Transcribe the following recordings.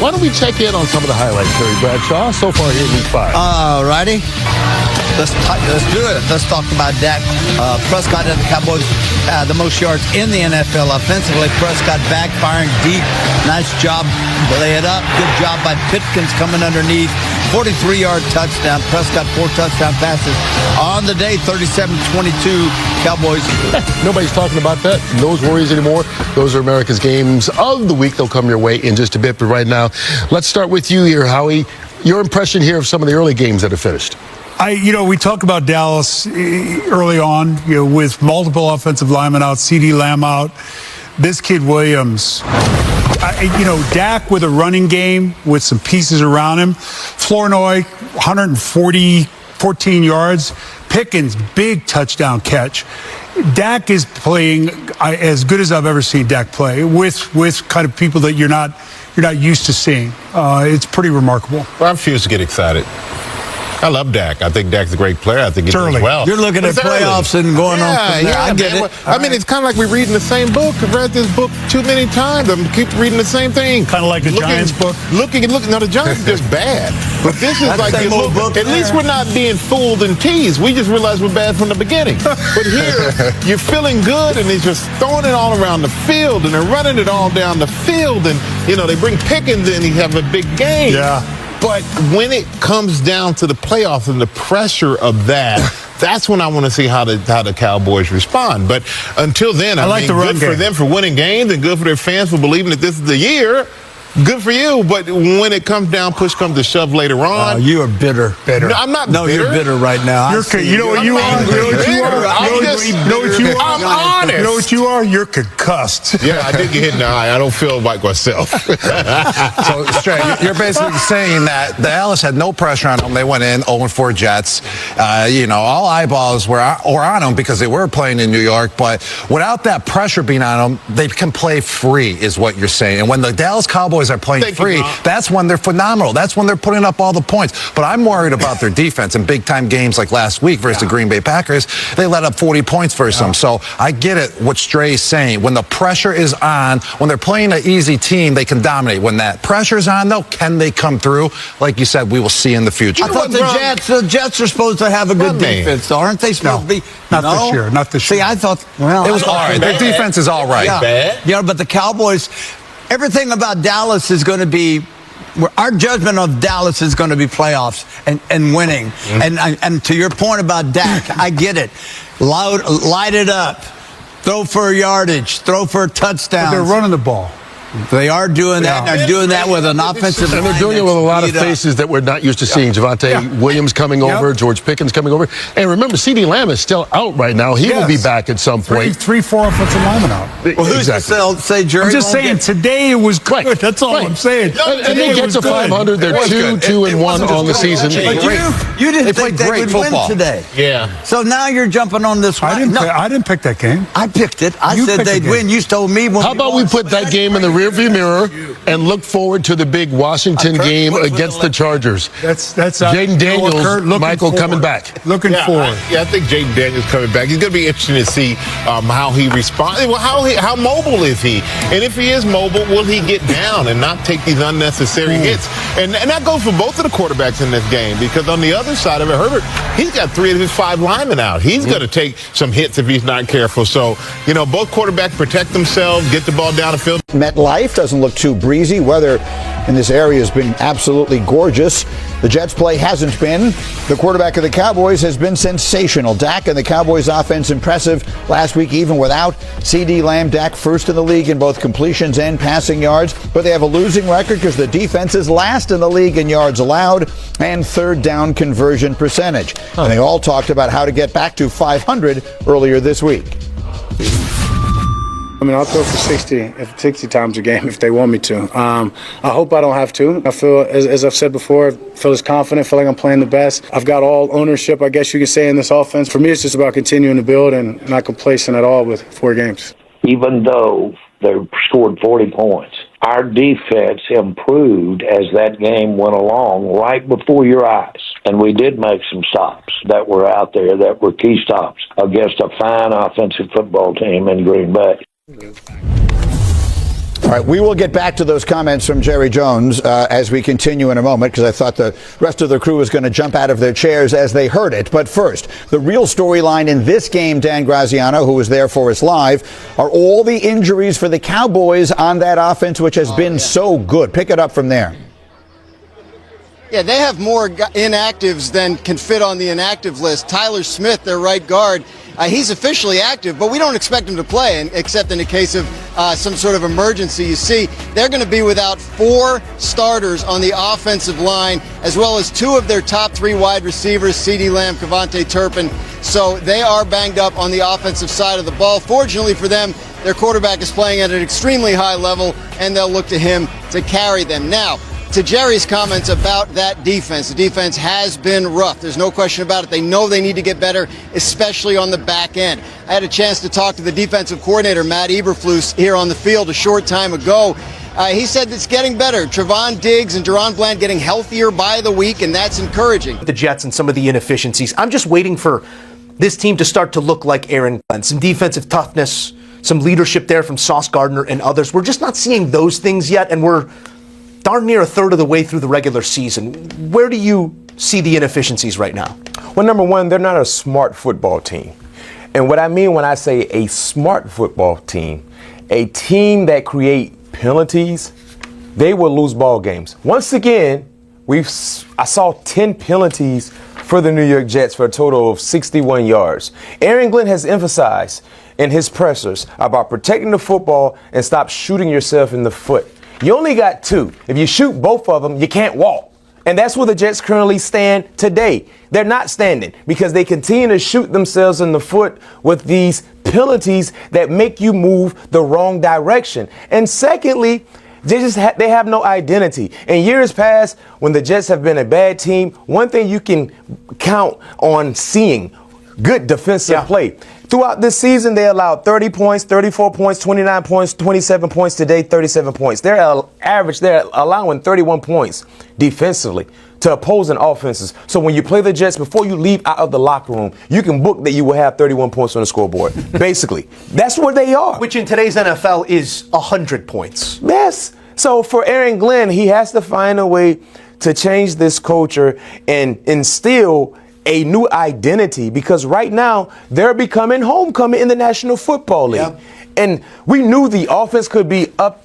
Why don't we check in on some of the highlights, Terry Bradshaw, so far here in Week 5? All righty. Let's do it. Let's talk about Dak. Prescott and the Cowboys, the most yards in the NFL offensively. Prescott backfiring deep. Nice job. Lay it up. Good job by Pitkins coming underneath. 43-yard touchdown. Prescott 4 touchdown passes on the day. 37-22 Cowboys. Nobody's talking about that. Those worries anymore. Those are America's games of the week. They'll come your way in just a bit. But right now, let's start with you here, Howie. Your impression here of some of the early games that have finished. We talk about Dallas early on, with multiple offensive linemen out, CD Lamb out. This kid Williams, Dak with a running game with some pieces around him. Flournoy, 14 yards. Pickens, big touchdown catch. Dak is playing as good as I've ever seen Dak play with kind of people that you're not used to seeing. It's pretty remarkable. Well, I refuse to get excited. I love Dak. I think Dak's a great player. I think he does well. You're looking at playoffs and going on from there. I get it. I mean, it's kind of like we're reading the same book. I've read this book too many times. I'm keep reading the same thing. Kind of like the Giants book. Looking. No, the Giants are just bad. But this is like the book. At least we're not being fooled and teased. We just realized we're bad from the beginning. But here, you're feeling good, and he's just throwing it all around the field, and they're running it all down the field. And, they bring Pickens in. He have a big game. Yeah. But when it comes down to the playoffs and the pressure of that, that's when I want to see how the Cowboys respond. But until then, I mean, good for them for winning games and good for their fans for believing that this is the year. Good for you, but when it comes down, push comes to shove later on. You are bitter. No, I'm not bitter. No, you're bitter right now. You know what you are? I'm honest. You know what you are? You're concussed. Yeah, I did get hit in the eye. I don't feel like myself. So, Stray, you're basically saying that Dallas had no pressure on them. They went in 0-4 Jets. All eyeballs were on them because they were playing in New York. But without that pressure being on them, they can play free, is what you're saying. And when the Dallas Cowboys are playing free, that's when they're phenomenal. That's when they're putting up all the points. But I'm worried about their defense in big-time games like last week versus the Green Bay Packers. They let up 40 points versus them. So I get it, what Stray's saying. When the pressure is on, when they're playing an easy team, they can dominate. When that pressure's on, though, can they come through? Like you said, we will see in the future. I thought the Jets are supposed to have a good defense, though. Aren't they supposed to be? Not this year. Not this year. See, I thought, it was all right. Their defense is all right. But the Cowboys, everything about Dallas is going to be, our judgment of Dallas is going to be playoffs and winning. And to your point about Dak, I get it. Light it up. Throw for yardage. Throw for touchdowns. But they're running the ball. They are doing that. And they're doing that with an offensive line. And they're doing it with a lot of faces that we're not used to seeing. Javonte Williams coming over, George Pickens coming over. And remember, CD Lamb is still out right now. He will be back at some point. 3-4 offensive linemen out. Well, who's to say, Jerry? I'm just saying, today it was good. Right. That's all I'm saying. And they get to 500. They're 2-1 on the season. But you didn't think they would win today. Yeah. So now you're jumping on this one. I didn't pick that game. I picked it. I said they'd win. You told me. How about we put that game in the rearview mirror and look forward to the big Washington game against the Chargers? That's Jaden Daniels, Michael coming back. Looking forward. I think Jaden Daniels coming back. He's going to be interesting to see how he responds. Well, how mobile is he? And if he is mobile, will he get down and not take these unnecessary hits? And that goes for both of the quarterbacks in this game, because on the other side of it, Herbert, he's got 3 of his 5 linemen out. He's going to take some hits if he's not careful. So, both quarterbacks protect themselves, get the ball down the field. MetLife doesn't look too breezy. Weather in this area has been absolutely gorgeous. The Jets' play hasn't been. The quarterback of the Cowboys has been sensational. Dak and the Cowboys' offense impressive last week, even without CD Lamb. Dak first in the league in both completions and passing yards, but they have a losing record because the defense is last in the league in yards allowed and third down conversion percentage. And they all talked about how to get back to 500 earlier this week. I mean, I'll throw for 60 times a game if they want me to. I hope I don't have to. I feel, as I've said before, I feel as confident, feel like I'm playing the best. I've got all ownership, I guess you could say, in this offense. For me, it's just about continuing to build and not complacent at all with 4 games. Even though they scored 40 points, our defense improved as that game went along right before your eyes. And we did make some stops that were out there that were key stops against a fine offensive football team in Green Bay. All right, we will get back to those comments from Jerry Jones as we continue in a moment, because I thought the rest of the crew was going to jump out of their chairs as they heard it. But first, the real storyline in this game, Dan Graziano, who was there for us live, are all the injuries for the Cowboys on that offense, which has been so good. Pick it up from there. Yeah, they have more inactives than can fit on the inactive list. Tyler Smith, their right guard, he's officially active, but we don't expect him to play, except in the case of some sort of emergency. You see, they're going to be without 4 starters on the offensive line, as well as 2 of their top 3 wide receivers, CeeDee Lamb, Kevontae Turpin. So they are banged up on the offensive side of the ball. Fortunately for them, their quarterback is playing at an extremely high level, and they'll look to him to carry them. Now, to Jerry's comments about that defense, the defense has been rough. There's no question about it. They know they need to get better, especially on the back end. I had a chance to talk to the defensive coordinator, Matt Eberflus, here on the field a short time ago. He said it's getting better. Trevon Diggs and Deron Bland getting healthier by the week, and that's encouraging. The Jets and some of the inefficiencies. I'm just waiting for this team to start to look like Aaron Glenn. Some defensive toughness, some leadership there from Sauce Gardner and others. We're just not seeing those things yet, and we're darn near a third of the way through the regular season. Where do you see the inefficiencies right now? Well, number one, they're not a smart football team. And what I mean when I say a smart football team, a team that create penalties, they will lose ball games. Once again, I saw 10 penalties for the New York Jets for a total of 61 yards. Aaron Glenn has emphasized in his pressers about protecting the football and stop shooting yourself in the foot. You only got 2. If you shoot both of them, you can't walk. And that's where the Jets currently stand today. They're not standing because they continue to shoot themselves in the foot with these penalties that make you move the wrong direction. And secondly, they have no identity. In years past, when the Jets have been a bad team, one thing you can count on seeing, good defensive play. Throughout this season, they allowed 30 points, 34 points, 29 points, 27 points today, 37 points. They're allowing 31 points defensively to opposing offenses. So when you play the Jets, before you leave out of the locker room, you can book that you will have 31 points on the scoreboard. Basically, that's where they are. Which in today's NFL is 100 points. Yes. So for Aaron Glenn, he has to find a way to change this culture and instill a new identity, because right now they're becoming homecoming in the National Football League. Yep. And we knew the offense could be up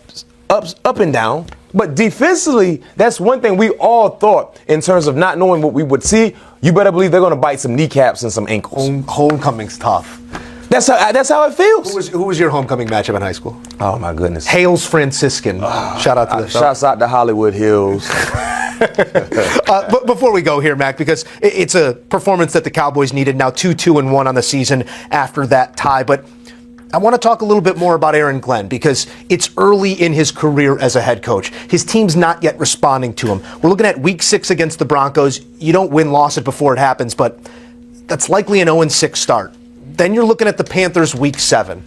and down, but defensively, that's one thing we all thought in terms of not knowing what we would see. You better believe they're going to bite some kneecaps and some ankles. Homecoming's tough. That's how it feels. Who was your homecoming matchup in high school? Oh my goodness. Hales Franciscan. Shout out to the shouts out to Hollywood Hills. But before we go here, Mac, because it's a performance that the Cowboys needed, now 2-2-1 on the season after that tie. But I want to talk a little bit more about Aaron Glenn, because it's early in his career as a head coach. His team's not yet responding to him. We're looking at week 6 against the Broncos. You don't win-loss it before it happens, but that's likely an 0-6 start. Then you're looking at the Panthers week 7.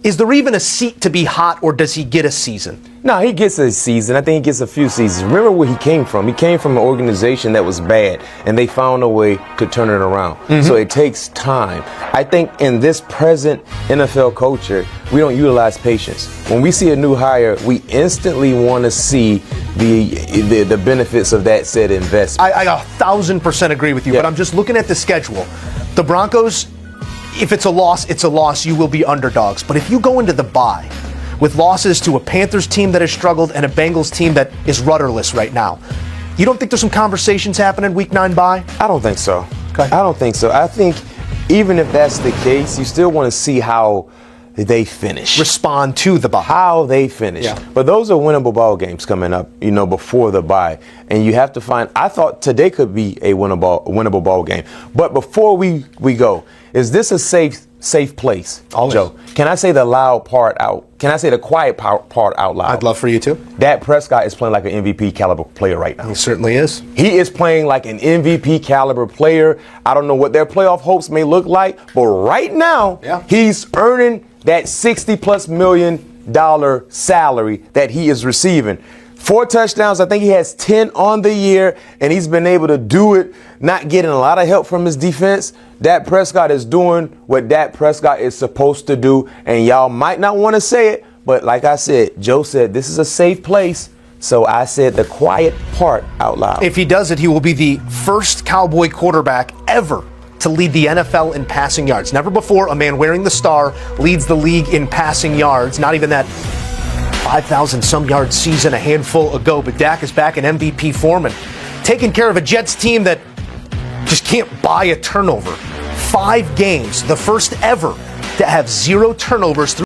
Is there even a seat to be hot, or does he get a season? No, he gets a season. I think he gets a few seasons. Remember where he came from. He came from an organization that was bad, and they found a way to turn it around. Mm-hmm. So it takes time. I think in this present NFL culture, we don't utilize patience. When we see a new hire, we instantly want to see the benefits of that said investment. I 1,000% agree with you, but I'm just looking at the schedule. The Broncos, if it's a loss, it's a loss. You will be underdogs. But if you go into the bye with losses to a Panthers team that has struggled and a Bengals team that is rudderless right now, you don't think there's some conversations happening week 9 bye? I don't think so. Okay. I don't think so. I think even if that's the case, you still want to see how they finish. Respond to the bye. How they finish. Yeah. But those are winnable ball games coming up, before the bye. And you have to find, I thought today could be a winnable ball game. But before we go, is this a safe place, Always. Joe? Can I say the loud part out? Can I say the quiet part out loud? I'd love for you to. Dak Prescott is playing like an MVP caliber player right now. He certainly is. He is playing like an MVP caliber player. I don't know what their playoff hopes may look like, but right now, he's earning that $60+ million salary that he is receiving. 4 touchdowns. I think he has 10 on the year, and he's been able to do it, not getting a lot of help from his defense. Dak Prescott is doing what Dak Prescott is supposed to do, and y'all might not want to say it, But like I said, Joe said this is a safe place. So I said the quiet part out loud. If he does it, he will be the first Cowboy quarterback ever to lead the NFL in passing yards. Never before a man wearing the star leads the league in passing yards. Not even that 5,000-some yard season a handful ago. But Dak is back in MVP form and taking care of a Jets team that just can't buy a turnover. 5 games, the first ever to have 0 turnovers through